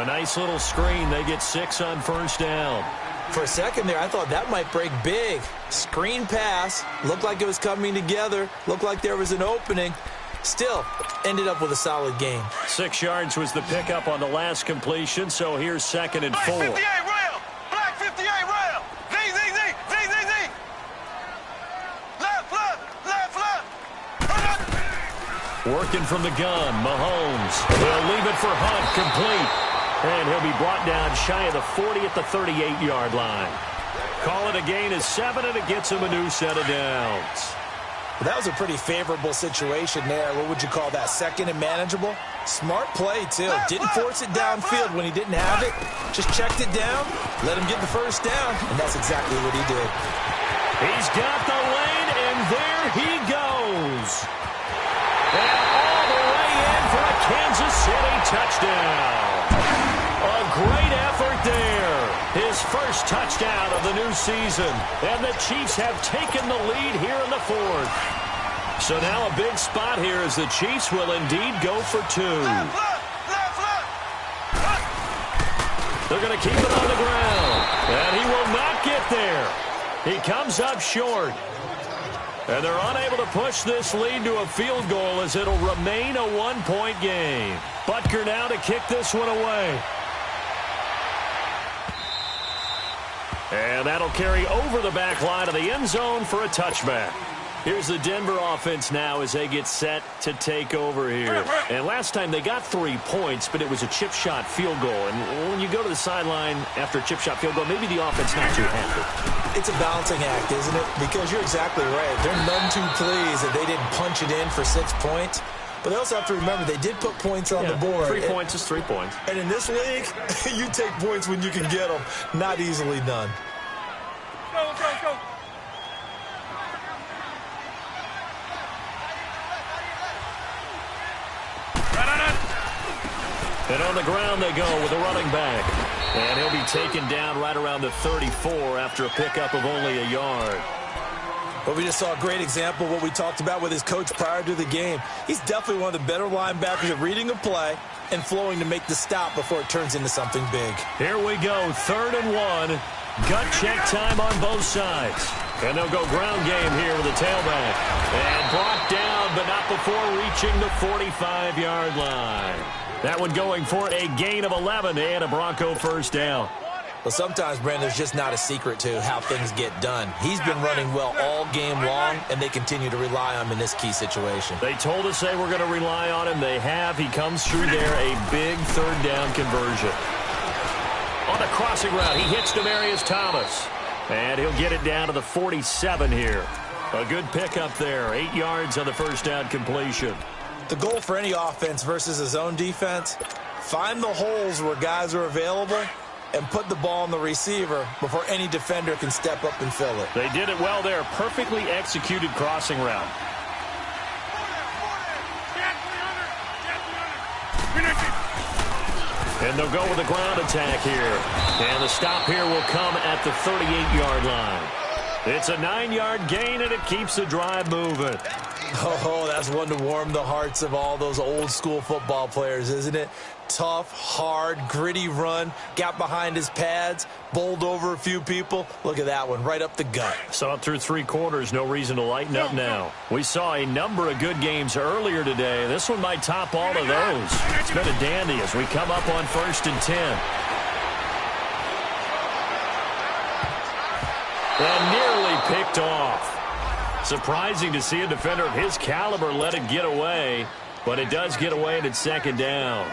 A nice little screen. They get 6 on 1st down. For a second there, I thought that might break big. Screen pass. Looked like it was coming together. Looked like there was an opening. Still, ended up with a solid game. 6 yards was the pickup on the last completion, so here's 2nd and 4. Black 58 rail. Black 58 rail. Z. Left. Working from the gun, Mahomes. He'll leave it for Hunt, complete. And he'll be brought down shy of the 40 at the 38-yard line. Call it a gain of 7, and it gets him a new set of downs. Well, that was a pretty favorable situation there. What would you call that? 2nd and manageable? Smart play, too. Didn't force it downfield when he didn't have it. Just checked it down, let him get the 1st down, and that's exactly what he did. He's got the lane, and there he goes. And all the way in for a Kansas City touchdown. A great effort there. His first touchdown of the new season. And the Chiefs have taken the lead here in the 4th. So now a big spot here as the Chiefs will indeed go for 2. They're going to keep it on the ground. And he will not get there. He comes up short. And they're unable to push this lead to a field goal as it'll remain a 1-point game. Butker now to kick this one away. And that'll carry over the back line of the end zone for a touchback. Here's the Denver offense now as they get set to take over here. And last time they got 3 points, but it was a chip shot field goal. And when you go to the sideline after a chip shot field goal, maybe the offense not too happy. It's a balancing act, isn't it? Because you're exactly right. They're none too pleased that they didn't punch it in for 6 points. But they also have to remember they did put points on the board. 3 points is 3 points. And in this league, you take points when you can get them. Not easily done. Go, go, go. And on the ground they go with a running back. And he'll be taken down right around the 34 after a pickup of only a yard. Well, we just saw a great example of what we talked about with his coach prior to the game. He's definitely one of the better linebackers at reading a play and flowing to make the stop before it turns into something big. Here we go, 3rd and 1. Gut check time on both sides. And they'll go ground game here with a tailback. And brought down, but not before reaching the 45-yard line. That one going for a gain of 11 and a Bronco first down. Well, sometimes, Brandon, there's just not a secret to how things get done. He's been running well all game long, and they continue to rely on him in this key situation. They told us they were going to rely on him. They have. He comes through there, a big 3rd down conversion. On a crossing route, he hits Demaryius Thomas. And he'll get it down to the 47 here. A good pickup there. 8 yards on the first down completion. The goal for any offense versus a zone defense, find the holes where guys are available and put the ball on the receiver before any defender can step up and fill it. They did it well there. Perfectly executed crossing route. And they'll go with a ground attack here. And the stop here will come at the 38-yard line. It's a 9-yard gain, and it keeps the drive moving. Oh, that's one to warm the hearts of all those old-school football players, isn't it? Tough, hard, gritty run, got behind his pads, bowled over a few people. Look at that one, right up the gut. Saw it through 3 quarters, no reason to lighten up now. We saw a number of good games earlier today. This one might top all of those. It's been a dandy as we come up on 1st and 10. And nearly picked off. Surprising to see a defender of his caliber let it get away, but it does get away and it's 2nd down.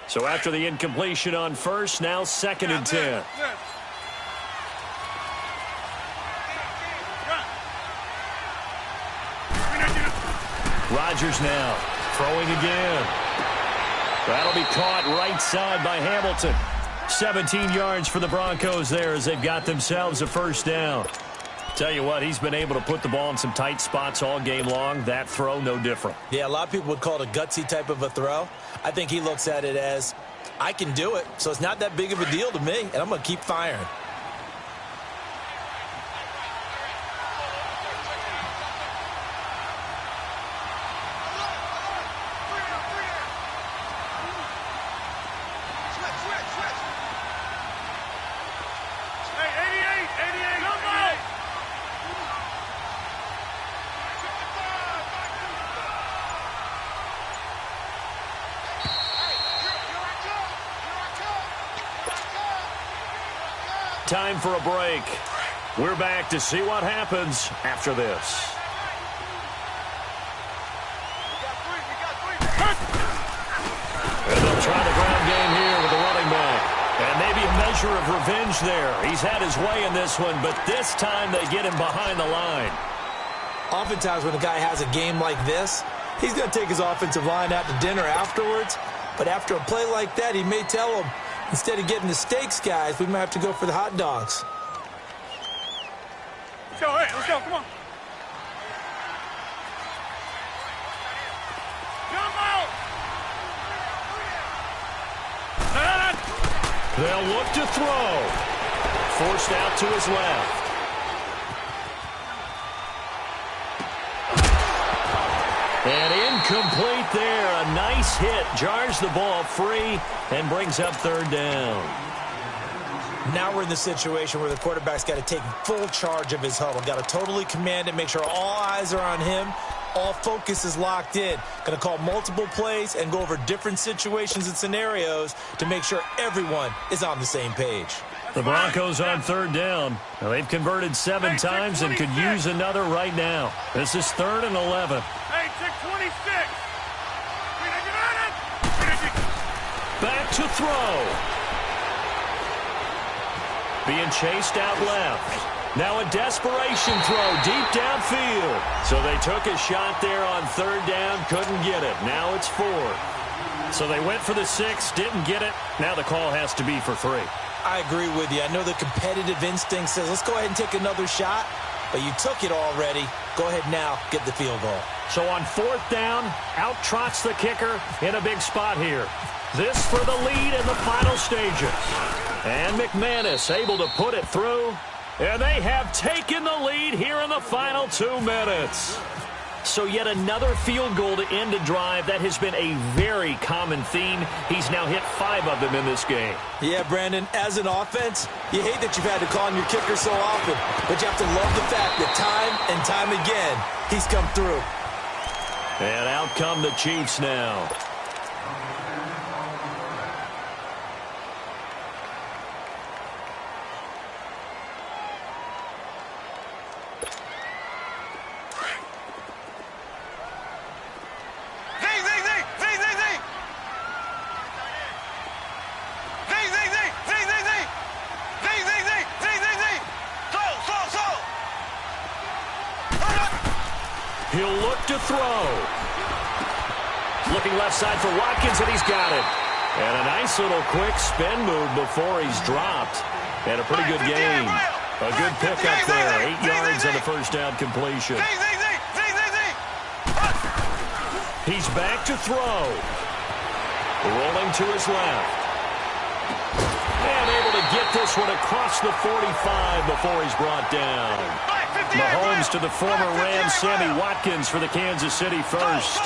So after the incompletion on 1st, now 2nd and 10. Rodgers now throwing again. That'll be caught right side by Hamilton. 17 yards for the Broncos there as they've got themselves a first down. Tell you what, he's been able to put the ball in some tight spots all game long. That throw, no different. Yeah, a lot of people would call it a gutsy type of a throw. I think he looks at it as, I can do it, so it's not that big of a deal to me, and I'm going to keep firing. Time for a break. We're back to see what happens after this. And they'll try the ground game here with the running back. And maybe a measure of revenge there. He's had his way in this one, but this time they get him behind the line. Oftentimes when a guy has a game like this, he's going to take his offensive line out to dinner afterwards. But after a play like that, he may tell them, instead of getting the steaks, guys, we might have to go for the hot dogs. Let's go, hey, let's go, come on. Jump out! They'll look to throw. Forced out to his left. And incomplete there. A nice hit. Jars the ball free and brings up 3rd down. Now we're in the situation where the quarterback's got to take full charge of his huddle. Got to totally command it, make sure all eyes are on him. All focus is locked in. Going to call multiple plays and go over different situations and scenarios to make sure everyone is on the same page. The Broncos on third down. Now, they've converted 7 times and could use another right now. This is 3rd and 11. Hey, check 26. Back to throw. Being chased out left. Now a desperation throw deep downfield. So they took a shot there on 3rd down, couldn't get it. Now it's 4th. So they went for the 6, didn't get it. Now the call has to be for 3. I agree with you. I know the competitive instinct says, let's go ahead and take another shot, but you took it already. Go ahead now, get the field goal. So on 4th down, out trots the kicker in a big spot here. This for the lead in the final stages. And McManus able to put it through. And they have taken the lead here in the final 2 minutes. So yet another field goal to end a drive. That has been a very common theme. He's now hit 5 of them in this game. Yeah, Brandon, as an offense, you hate that you've had to call on your kicker so often, but you have to love the fact that time and time again, he's come through. And out come the Chiefs now. He'll look to throw. Looking left side for Watkins, and he's got it. And a nice little quick spin move before he's dropped. And a pretty good game. A good pickup there. 8 yards on the first down completion. He's back to throw. Rolling to his left. And able to get this one across the 45 before he's brought down. Mahomes to the former Rams, Sammy Watkins for the Kansas City first.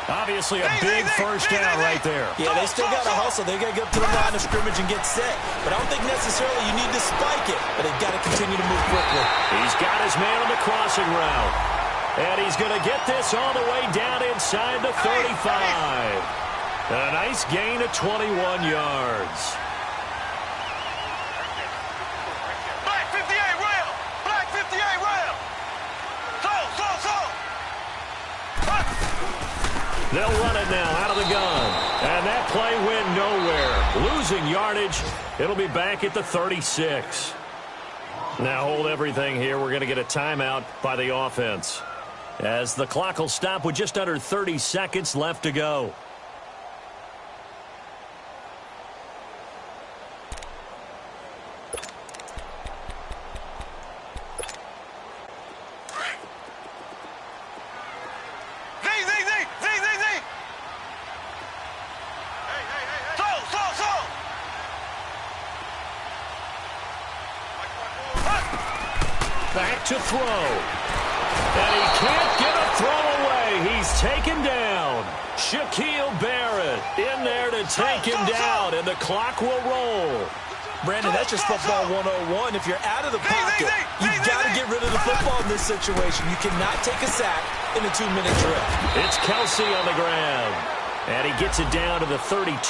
Obviously a big first down right there. Yeah, they still got to hustle. They got to get to the line of scrimmage and get set. But I don't think necessarily you need to spike it. But they've got to continue to move quickly. He's got his man on the crossing route. And he's going to get this all the way down inside the 35. A nice gain of 21 yards. They'll run it now out of the gun. And that play went nowhere. Losing yardage. It'll be back at the 36. Now hold everything here. We're going to get a timeout by the offense, as the clock will stop with just under 30 seconds left to go. Back to throw. And he can't get a throw away. He's taken down. Shaquille Barrett in there to take him down, and the clock will roll. Brandon, that's just football 101. If you're out of the pocket, you've got to get rid of the football in this situation. You cannot take a sack in a 2-minute drill. It's Kelsey on the ground. And he gets it down to the 32.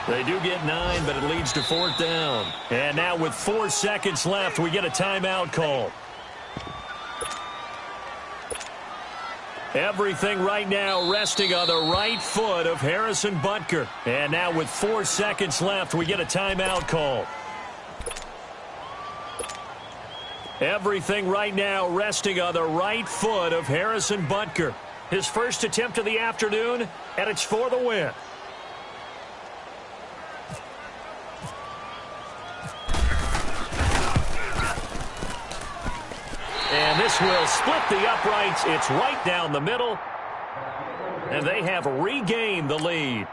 They do get 9, but it leads to 4th down. And now with 4 seconds left, we get a timeout call. Everything right now resting on the right foot of Harrison Butker. And now with 4 seconds left, we get a timeout call. Everything right now resting on the right foot of Harrison Butker. His first attempt of the afternoon, and it's for the win. And this will split the uprights. It's right down the middle. And they have regained the lead.